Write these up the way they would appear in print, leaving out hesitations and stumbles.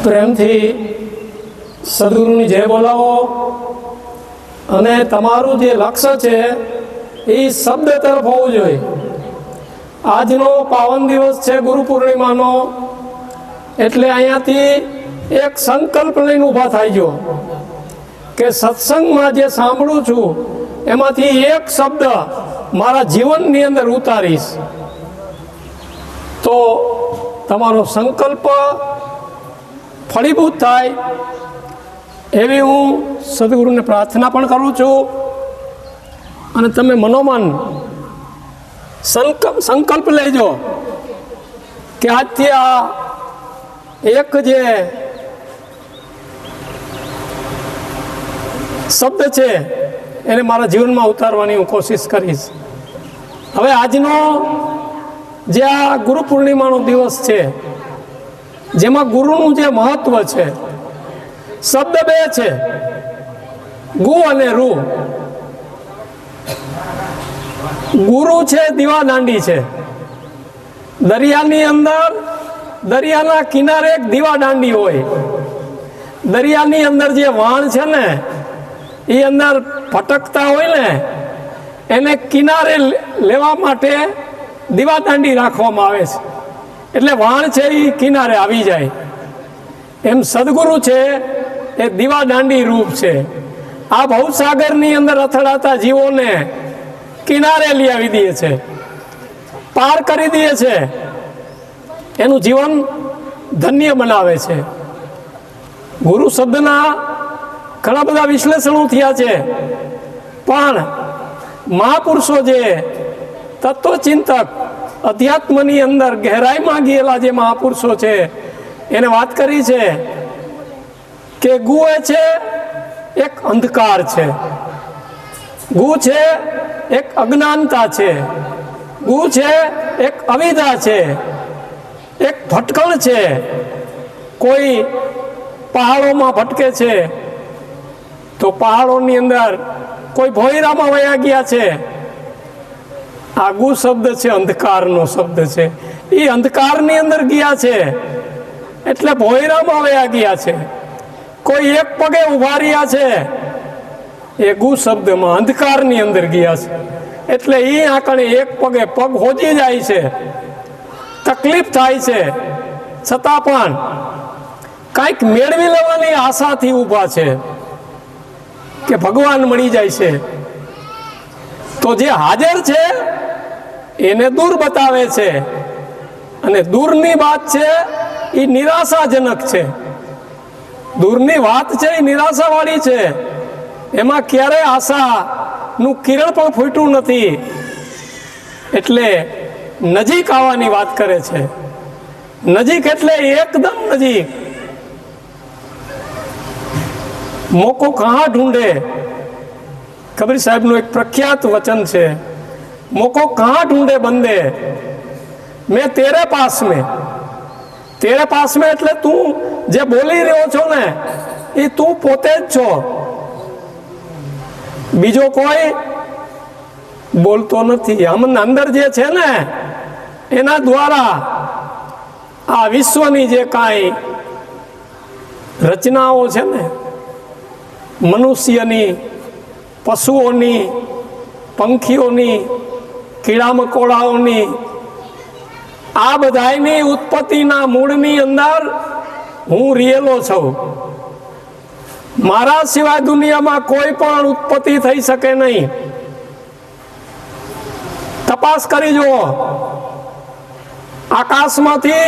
પ્રેમથી સદગુરુની જય બોલાવો અને તમારું જે લક્ષ્ય છે એ શબ્દ તરફ હોવું જોઈએ. આજનો પાવન દિવસ છે ગુરુ પૂર્ણિમાનો, એટલે અહીંયાથી એક સંકલ્પ લઈને ઊભા થઈ ગયો કે સત્સંગમાં જે સાંભળું છું એમાંથી એક શબ્દ મારા જીવનની અંદર ઉતારીશ. તો તમારો સંકલ્પ ફળીભૂત થાય એવી હું સદગુરુને પ્રાર્થના પણ કરું છું. અને તમે મનોમન સંકલ્પ લેજો કે આજથી આ એક જે શબ્દ છે એને મારા જીવનમાં ઉતારવાની હું કોશિશ કરીશ. હવે આજનો જે આ ગુરુ પૂર્ણિમાનો દિવસ છે, જેમાં ગુરુનું જે મહત્વ છે, શબ્દ બે છે, ગુ અને રૂ. ગુરુ છે દીવા દાંડી છે. દરિયાની અંદર દરિયાના કિનારે એક દીવા દાંડી હોય. દરિયાની અંદર જે વાણ છે ને એ અંદર ભટકતા હોય ને એને કિનારે લેવા માટે દીવા દાંડી રાખવામાં આવે છે, એટલે વાણ છે એ કિનારે આવી જાય. એમ સદગુરુ છે એ દીવા દાંડી રૂપ છે. આ ભવસાગરની અંદર અથડાતા જીવોને કિનારે લઈ આવી દે છે, પાર કરી દે છે, એનું જીવન ધન્ય બનાવે છે. ગુરુ શબ્દના ઘણા બધા વિશ્લેષણો થયા છે, પણ મહાપુરુષો જે તત્વચિંતક અધ્યાત્મની અંદર ગહેરાઈમાં ગયેલા જે મહાપુરુષો છે એને વાત કરી છે કે ગુ એ છે એક અંધકાર છે, ગુ છે એક અજ્ઞાનતા છે, ગુ છે એક અવિદ્યા છે, એક ભટકણ છે. કોઈ પહાડોમાં ભટકે છે તો પહાડોની અંદર કોઈ ભોયરામાં વયા ગયા છે. આ ગુ શબ્દ છે અંધકારનો શબ્દ છે. એ અંધકારની અંદર ગયા છે એટલે ભોયરામાં વયા ગયા છે. કોઈ એક પગે ઉભા રહ્યા છે, એ ગુ શબ્દમાં અંધકારની અંદર ગયા છે, એટલે એ આંકણે એક પગે પગ હોજી જાય છે, તકલીફ થાય છે, છતાં પણ કંઈક મેળવી લેવાની આશાથી ઊભા છે કે ભગવાન મળી જાય છે. તો જે હાજર છે એને દૂર બતાવે છે, અને દૂરની વાત છે એ નિરાશાજનક છે. દૂરની વાત છે એ નિરાશાવાળી છે, એમાં ક્યારેય આશાનું કિરણ પણ ફૂટ્યું નથી. એટલે નજીક આવવાની વાત કરે છે. નજીક એટલે એકદમ નજીક. મોકો કહાં ઢૂંઢે, કબીર સાહેબનું એક પ્રખ્યાત વચન છે, મોકો કહાં ઢૂંઢે બંદે મેં તેરે પાસ મેં. તેરે પાસ મેં એટલે તું જે બોલી રહ્યો છો ને એ તું પોતે જ છો, બીજો કોઈ બોલતો નથી. અંદર જે છે ને એના દ્વારા આ વિશ્વની જે કાંઈ રચનાઓ છે ને, મનુષ્યની, પશુઓની, પંખીઓની, કીડા મકોડાઓની, આ બધાની ઉત્પત્તિના મૂળની અંદર હું રહેલો છું. મારા સિવાય દુનિયામાં કોઈ પણ ઉત્પત્તિ થઈ શકે નહીં. તપાસ કરી જુઓ, આકાશમાંથી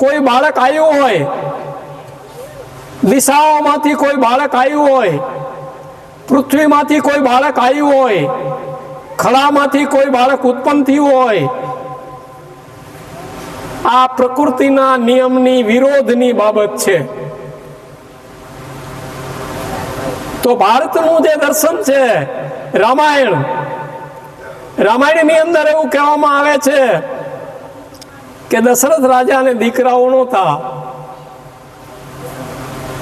કોઈ બાળક આવ્યું હોય, દિશાઓમાંથી કોઈ બાળક આવ્યું હોય, પૃથ્વીમાંથી કોઈ બાળક આવ્યું હોય, ખળામાંથી કોઈ બાળક ઉત્પન્ન થયું હોય, આ પ્રકૃતિના નિયમની વિરોધની બાબત છે. તો ભારતનું જે દર્શન છે રામાયણની અંદર એવું કહેવામાં આવે છે કે દશરથ રાજાને દીકરાઓ નહોતા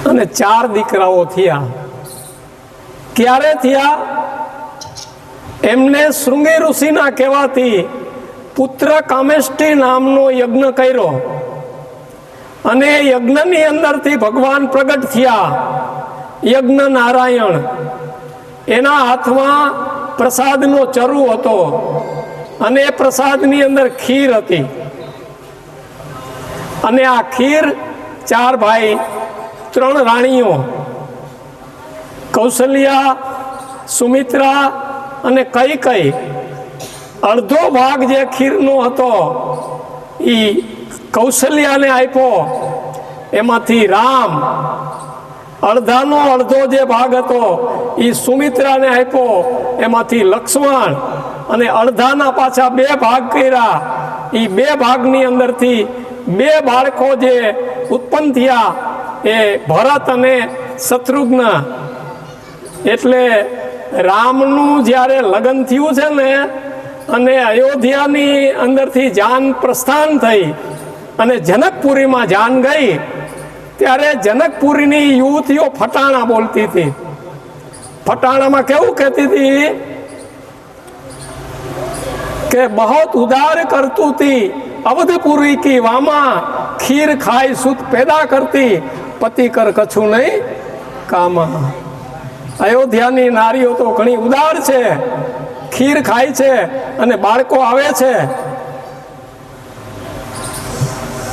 અને 4 દીકરાઓ થયા. ક્યારે થયા? એમને શૃંગી ઋષિના કહેવાથી પુત્ર કામેષ્ટિ નામનો યજ્ઞ કર્યો અને યજ્ઞની અંદરથી ભગવાન પ્રગટ થયા. યજ્ઞ નારાયણ, એના હાથમાં પ્રસાદનો ચરુ હતો અને એ પ્રસાદની અંદર ખીર હતી. અને આ ખીર 4 ભાઈ 3 રાણીઓ, કૌશલ્યા, સુમિત્રા અને કૈકેયી, અડધો ભાગ જે ખીરનો હતો એ કૌશલ્યાને આપ્યો, એમાંથી રામ. અડધાનો અડધો જે ભાગ હતો એ સુમિત્રાને આપ્યો, એમાંથી લક્ષ્મણ. અને અડધાના પાછા 2 ભાગ કર્યા. એ 2 ભાગની અંદરથી 2 બાળકો જે ઉત્પન્ન થયા એ ભરત અને શત્રુઘ્ન. એટલે રામનું જ્યારે લગ્ન થયું છે ને, અને અયોધ્યાની અંદરથી જાન પ્રસ્થાન થઈ અને જનકપુરીમાં જાન ગઈ, ત્યારે જનકપુરીની યુવતીઓ ફટાણા બોલતી હતી. ફટાણામાં કેવું કહેતી હતી કે બહોત ઉદાર કરતું તી અવધપુરી કી વામા, ખીર ખાય સુત પેદા કરતી, પતિ કર કછું નહીં કામા. અયોધ્યાની નારીઓ તો ઘણી ઉદાર છે, ખીર ખાય છે અને બાળકો આવે છે.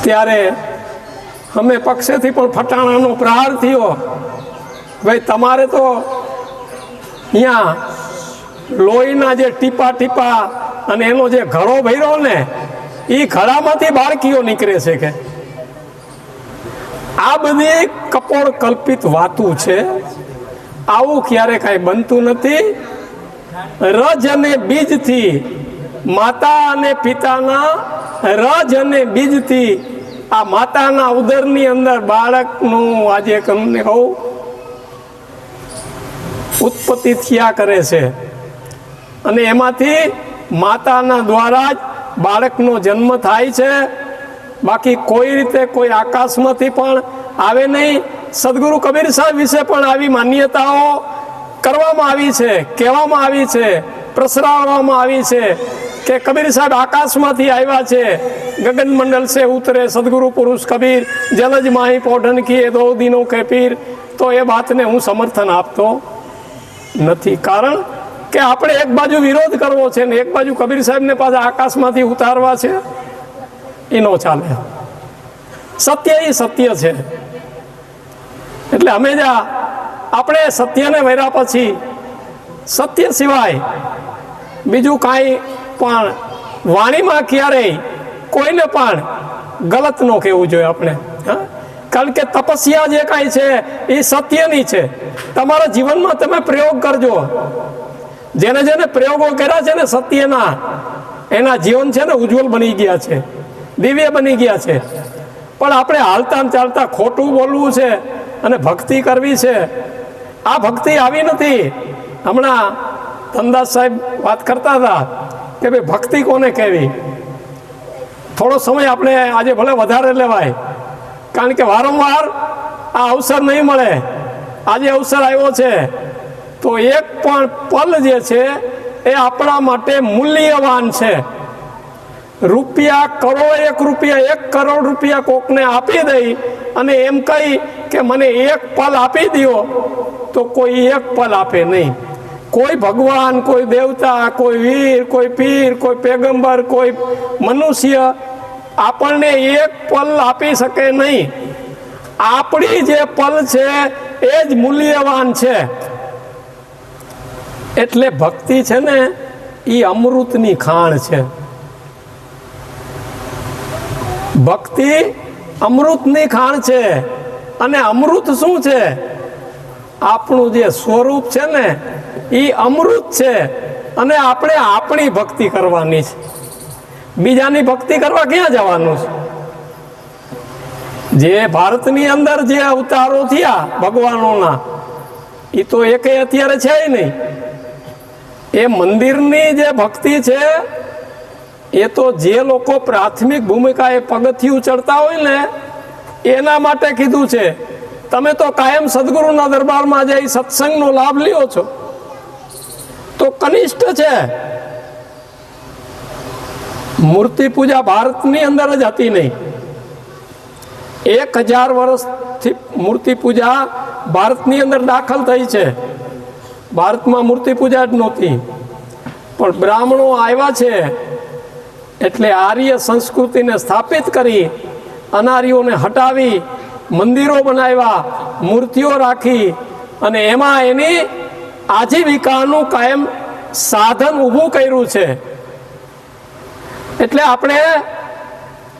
ત્યારે અમે પક્ષેથી પણ ફટાણાનો પ્રહાર થયો. ભાઈ તમારે તો અહીંયા લોહીના જે ટીપા ટીપા અને એનો જે ઘડો ભર્યો ને, એ ઘડામાંથી બાળકીઓ નીકળે છે કે આ બધી કપોળ કલ્પિત વાતું છે. આવું ક્યારે કાંઈ બનતું નથી. રજ અને બીજથી, માતા અને પિતાના રજ અને બીજથી આ માતાના ઉદરની અંદર બાળકનું આજે તમને કહું ઉત્પત્તિ થયા કરે છે. અને એમાંથી માતાના દ્વારા જ બાળકનો જન્મ થાય છે. બાકી કોઈ રીતે કોઈ આકાશમાંથી પણ આવે નહીં. સદગુરુ કબીર સાહેબ વિશે પણ આવી માન્યતાઓ કરવામાં આવી છે, કહેવામાં આવી છે, પ્રસરાવવામાં આવી છે કે કબીર સાહેબ આકાશમાંથી આવ્યા છે. ગગન મંડળ સે ઉતરે સદગુરુ પુરુષ કબીર, જલજ માહી પોઢન કિએ 2 દિનો કે પીર. તો એ વાતને હું સમર્થન આપતો નથી. કારણ કે આપણે એક બાજુ વિરોધ કરવો છે ને એક બાજુ કબીર સાહેબને પાછા આકાશમાંથી ઉતારવા છે, એ ન ચાલે. સત્ય એ સત્ય છે. એટલે હંમેશા આપણે સત્યને વર્યા પછી સત્ય સિવાય બીજું કાંઈ પણ વાણીમાં ક્યારેય કોઈને પણ ગલત ન કહેવું જોઈએ આપણે. કારણ કે તપસ્યા જે કાંઈ છે એ સત્યની છે. તમારા જીવનમાં તમે પ્રયોગ કરજો. જેને જેને પ્રયોગો કર્યા છે ને સત્યના, એના જીવન છે ને ઉજ્જવલ બની ગયા છે, દિવ્ય બની ગયા છે. પણ આપણે હાલતા ચાલતા ખોટું બોલવું છે અને ભક્તિ કરવી છે. આ ભક્તિ આવી નથી. હમણાં ધનદાસ સાહેબ વાત કરતા હતા કે ભાઈ ભક્તિ કોને કહેવી. થોડો સમય આપણે આજે ભલે વધારે લેવાય, કારણ કે વારંવાર આ અવસર નહીં મળે. આજે અવસર આવ્યો છે તો એક પણ પલ જે છે એ આપણા માટે મૂલ્યવાન છે. રૂપિયા કરોડ, 1 કરોડ રૂપિયા કોકને આપી દઈ અને એમ કહી કે મને 1 પલ આપી દો, તો કોઈ 1 પલ આપે નહીં. કોઈ ભગવાન, કોઈ દેવતા, કોઈ વીર, કોઈ પીર, કોઈ પેગંબર, કોઈ મનુષ્ય આપણને 1 પલ આપી શકે નહીં. આપણી જે પલ છે એ જ મૂલ્યવાન છે. એટલે ભક્તિ છે ને એ અમૃતની ખાણ છે. ભક્તિ અમૃતની ખાણ છે. અને અમૃત શું છે? આપણું જે સ્વરૂપ છે ને એ અમૃત છે. અને આપણે આપણી ભક્તિ કરવાની છે. બીજાની ભક્તિ કરવા ક્યાં જવાનું છે? જે ભારતની અંદર જે અવતારો થયા ભગવાનોના, એ તો એકેય અત્યારે છે નહીં. એ મંદિરની જે ભક્તિ છે એ તો જે લોકો પ્રાથમિક ભૂમિકાએ પગથિયું ચડતા હોય ને એના માટે કીધું છે. તમે તો કાયમ સદગુરુના દરબારમાં જઈ સત્સંગનો લાભ લ્યો છો તો કનિષ્ઠ છે. મૂર્તિ પૂજા ભારતની અંદર જ હતી નહીં. 1000 વર્ષથી મૂર્તિ પૂજા ભારતની અંદર દાખલ થઈ છે. ભારતમાં મૂર્તિ પૂજા જ નહોતી, પણ બ્રાહ્મણો આવ્યા છે એટલે આર્ય સંસ્કૃતિને સ્થાપિત કરી, અનાર્યોને હટાવી, મંદિરો બનાવ્યા, મૂર્તિઓ રાખી અને એમાં એની આજીવિકાનું કાયમ સાધન ઊભું કર્યું છે. એટલે આપણે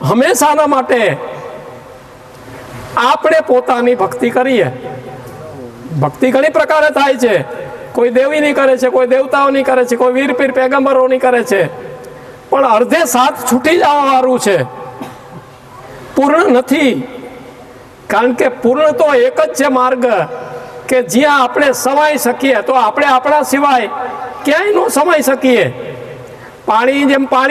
હંમેશાના માટે આપણે પોતાની ભક્તિ કરીએ. ભક્તિ ઘણી પ્રકારે થાય છે. કોઈ દેવીની કરે છે, કોઈ દેવતાઓની કરે છે, કોઈ વીર પીર પેગમ્બરોની કરે છે, પણ અર્ધે સાથ છૂટી જવા વાળું છે, પૂર્ણ નથી. કારણ કે પૂર્ણ તો એક જ છે માર્ગ કે જ્યાં આપણે સમાઈ શકીએ. તો આપણે આપણા સિવાય ક્યાંય ન સમાઈ શકીએ. પાણી જેમ પાણી